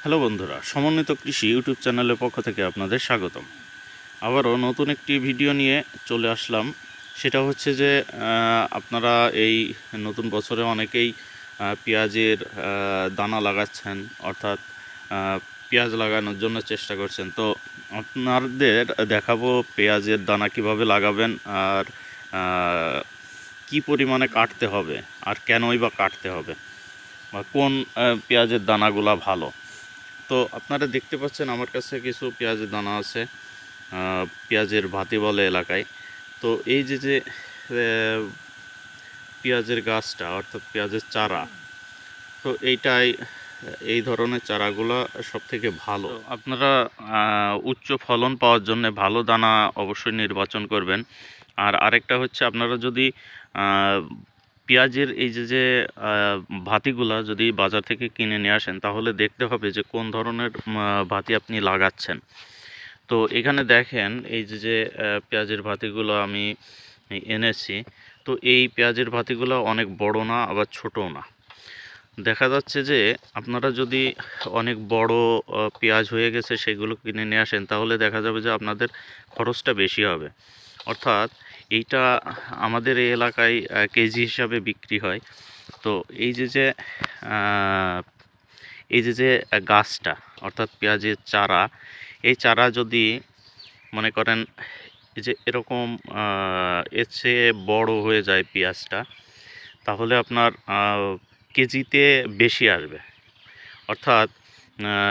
Hello বন্ধুরা, সমন্বিত কৃষি ইউটিউব চ্যানেলের পক্ষ থেকে আপনাদের স্বাগতম। আবারও নতুন একটি ভিডিও নিয়ে চলে আসলাম। সেটা হচ্ছে যে আপনারা এই নতুন বছরে অনেকেই পেঁয়াজের দানা লাগাচ্ছেন, অর্থাৎ পেঁয়াজ লাগানোর জন্য চেষ্টা করছেন। তো আপনাদের দেখাবো পেঁয়াজের দানা কিভাবে লাগাবেন, আর কি পরিমাণে কাটতে হবে, আর কেনই বা কাটতে হবে, বা কোন পেঁয়াজের দানাগুলা ভালো। তো আপনারা দেখতে পাচ্ছেন আমার কাছে কিছু পেঁয়াজের দানা আছে, পেঁয়াজের ভাতি বলে এলাকায়। তো এই যে পেঁয়াজের গাছটা, অর্থাৎ পেঁয়াজের চারা, তো এই ধরনের চারাগুলো সবথেকে ভালো। আপনারা উচ্চ ফলন পাওয়ার জন্য ভালো দানা অবশ্যই নির্বাচন করবেন। আর আরেকটা হচ্ছে, আপনারা যদি পেঁয়াজের এই যে ভাতিগুলা যদি বাজার থেকে কিনে নিয়ে আসেন, তাহলে দেখতে হবে যে কোন ধরনের ভাতি আপনি লাগাচ্ছেন। তো এখানে দেখেন এই যে পেঁয়াজের ভাতিগুলো আমি এনেছি। তো এই পেঁয়াজের ভাতিগুলো অনেক বড় না, আবার ছোটও না। দেখা যাচ্ছে যে আপনারা যদি অনেক বড় পেঁয়াজ হয়ে গেছে সেগুলো কিনে নিয়ে আসেন, তাহলে দেখা যাবে যে আপনাদের খরচটা বেশি হবে। অর্থাৎ এইটা আমাদের এই এলাকায় কেজি হিসাবে বিক্রি হয়। তো এই যে গাছটা, অর্থাৎ পেঁয়াজের চারা, এই চারা যদি মনে করেন এই যে এরকম এর চেয়ে বড় হয়ে যায় পেঁয়াজটা, তাহলে আপনার কেজিতে বেশি আসবে। অর্থাৎ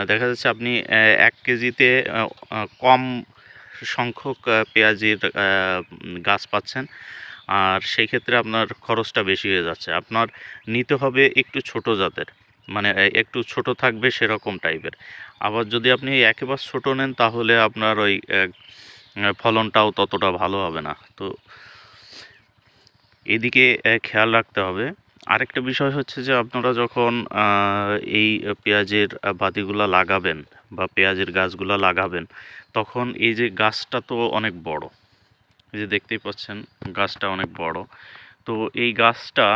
দেখা যাচ্ছে আপনি 1 কেজিতে কম সংখ্যক পেঁয়াজের গাছ পাচ্ছেন, আর সেই ক্ষেত্রে আপনার খরচটা বেশি হয়ে যাচ্ছে। আপনার নিতে হবে একটু ছোট জাতের, মানে একটু ছোট থাকবে সেরকম টাইপের। আবার যদি আপনি একেবারে ছোট নেন, তাহলে আপনার ওই ফলনটাও ততটা ভালো হবে না। তো এদিকে খেয়াল রাখতে হবে। আরেকটা বিষয় হচ্ছে যে আপনারা যখন এই পেঁয়াজের ভাতিগুলা লাগাবেন বা পেঁয়াজের গাছগুলা লাগাবেন, তখন এই যে গাছটা তো অনেক বড়, এই যে দেখতেই পাচ্ছেন গাছটা অনেক বড়। তো এই গাছটা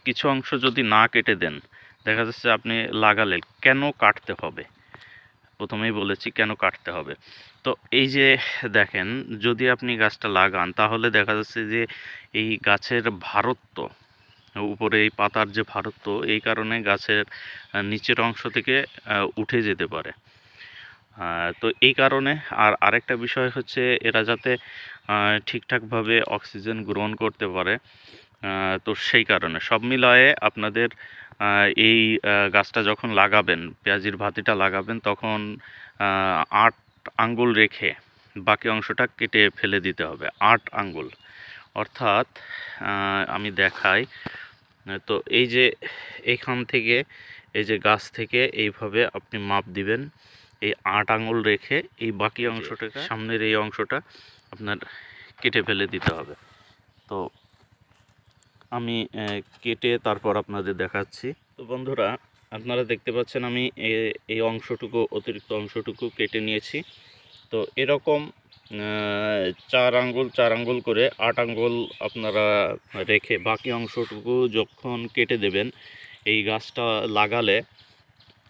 কিছু অংশ যদি না কেটে দেন, দেখা যাচ্ছে আপনি লাগালেন। কেন কাটতে হবে, প্রথমেই বলেছি কেন কাটতে হবে। তো এই যে দেখেন, যদি আপনি গাছটা লাগান, তাহলে দেখা যাচ্ছে যে এই গাছের ভারত্ব, উপরে এই পাতার যে ভারত্ব, এই কারণে গাছের নিচের অংশ থেকে উঠে যেতে পারে। তো এই কারণে, আর আরেকটা বিষয় হচ্ছে এরা যাতে ঠিকঠাকভাবে অক্সিজেন গ্রহণ করতে পারে। তো সেই কারণে সব মিলায়ে আপনাদের এই গাছটা যখন লাগাবেন, পেঁয়াজির ভাতিটা লাগাবেন, তখন 8 আঙ্গুল রেখে বাকি অংশটা কেটে ফেলে দিতে হবে। 8 আঙ্গুল, অর্থাৎ আমি দেখাই। তো এই যে এইখান থেকে, এই যে গাছ থেকে এইভাবে আপনি মাপ দিবেন, এই 8 আঙ্গুল রেখে এই বাকি অংশটাকে, সামনের এই অংশটা আপনার কেটে ফেলে দিতে হবে। তো আমি কেটে তারপর আপনাদের দেখাচ্ছি। তো বন্ধুরা, আপনারা দেখতে পাচ্ছেন আমি এই অংশটুকু, অতিরিক্ত অংশটুকু কেটে নিয়েছি। তো এরকম 4 আঙ্গুল করে 8 আঙ্গুল আপনারা রেখে বাকি অংশটুকু যখন কেটে দেবেন, এই গাছটা লাগালে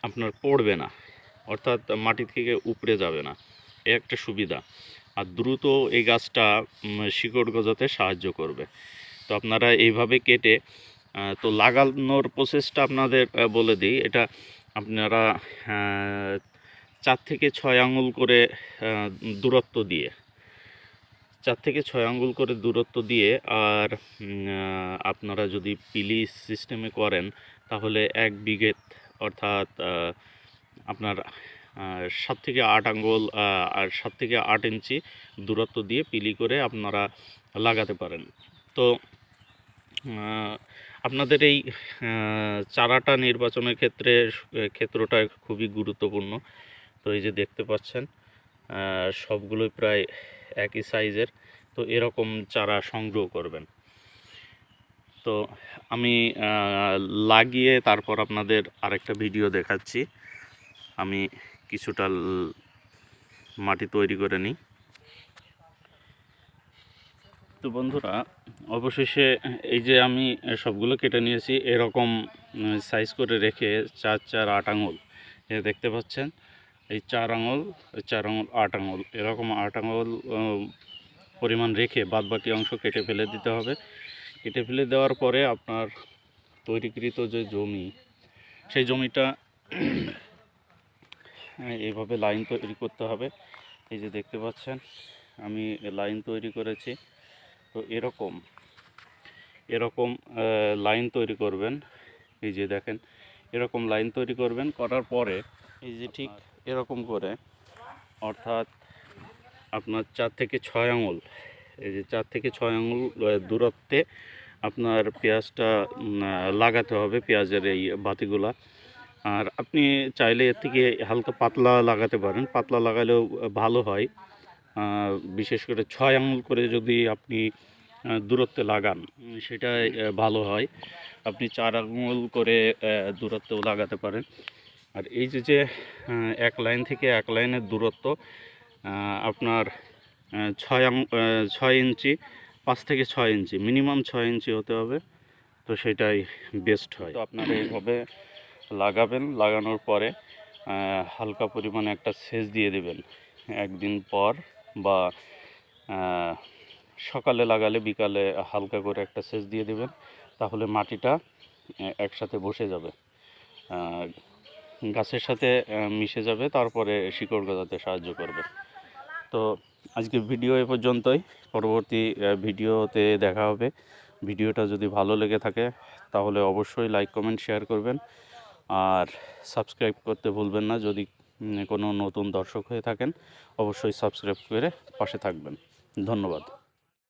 আপনার পড়বে না, অর্থাৎ মাটি থেকে উপড়ে যাবে না। এ একটা সুবিধা। আর দ্রুত এই গাছটা শিকড় গজাতে সাহায্য করবে। তো আপনারা এইভাবে কেটে, তো লাগানোর প্রসেসটা আপনাদের বলে দিই। এটা আপনারা 4 থেকে 6 আঙ্গুল করে দূরত্ব দিয়ে, 4 থেকে 6 আঙ্গুল করে দূরত্ব দিয়ে, আর আপনারা যদি পিলি সিস্টেমে করেন, তাহলে 1 বিঘে, অর্থাৎ আপনার 7 থেকে 8 আঙ্গুল আর 7 থেকে 8 ইঞ্চি দূরত্ব দিয়ে পিলি করে আপনারা লাগাতে পারেন। তো আপনাদের এই চারাটা নির্বাচনের ক্ষেত্রটা খুবই গুরুত্বপূর্ণ। তো এই যে দেখতে পাচ্ছেন সবগুলোই প্রায় একই সাইজের। তো এরকম চারা সংগ্রহ করবেন। তো আমি লাগিয়ে তারপর আপনাদের আরেকটা ভিডিও দেখাচ্ছি। আমি কিছুটা মাটি তৈরি করে নিই। তো বন্ধুরা, অবশেষে এই যে আমি সবগুলো কেটে নিয়েছি, এরকম সাইজ করে রেখে 4 4 8 আঙুল দেখতে পাচ্ছেন, এই 4 আঙুল 4 আঙুল 8 আঙুল এরকম 8 আঙুল পরিমাণ রেখে বাদবাকি অংশ কেটে ফেলে দিতে হবে। কেটে ফেলে দেওয়ার পরে আপনার তৈরিকৃত যে জমি, সেই জমিটা এইভাবে লাইন তৈরি করতে হবে। এই যে দেখতে পাচ্ছেন আমি লাইন তৈরি করেছি। তো এরকম লাইন তৈরি করবেন। এই যে দেখেন এরকম লাইন তৈরি করবেন, করার পরে এই যে ঠিক এরকম করে, অর্থাৎ আপনার 4 থেকে 6 আঙুল, এই যে 4 থেকে 6 আঙুল দূরত্বে আপনার পেঁয়াজটা লাগাতে হবে, পেঁয়াজের এই বাতিগুলা। আর আপনি চাইলে এর থেকে হালকা পাতলা লাগাতে পারেন, পাতলা লাগালেও ভালো হয়। বিশেষ করে 6 আঙুল করে যদি আপনি দূরত্বে লাগান সেটাই ভালো হয়। আপনি 4 আঙুল করে দূরত্বেও লাগাতে পারেন। আর এই যে এক লাইন থেকে এক লাইনের দূরত্ব আপনার 6 ইঞ্চি, 5 থেকে 6 ইঞ্চি, মিনিমাম 6 ইঞ্চি হতে হবে। তো সেটাই বেস্ট হয়। তো আপনারা এইভাবে লাগাবেন, লাগানোর পরে হালকা পরিমাণে একটা সেচ দিয়ে দেবেন একদিন পর, বা সকালে লাগালে বিকালে হালকা করে একটা সেচ দিয়ে দেবেন, তাহলে মাটিটা একসাথে বসে যাবে, গাছের সাথে মিশে যাবে, তারপরে শিকড় গজাতে সাহায্য করবে। তো আজকে ভিডিও এ পর্যন্তই, পরবর্তী ভিডিওতে দেখা হবে। ভিডিওটা যদি ভালো লেগে থাকে তাহলে অবশ্যই লাইক কমেন্ট শেয়ার করবেন, আর সাবস্ক্রাইব করতে ভুলবেন না। যদি কোনো নতুন দর্শক হয়ে থাকেন অবশ্যই সাবস্ক্রাইব করে পাশে থাকবেন। ধন্যবাদ।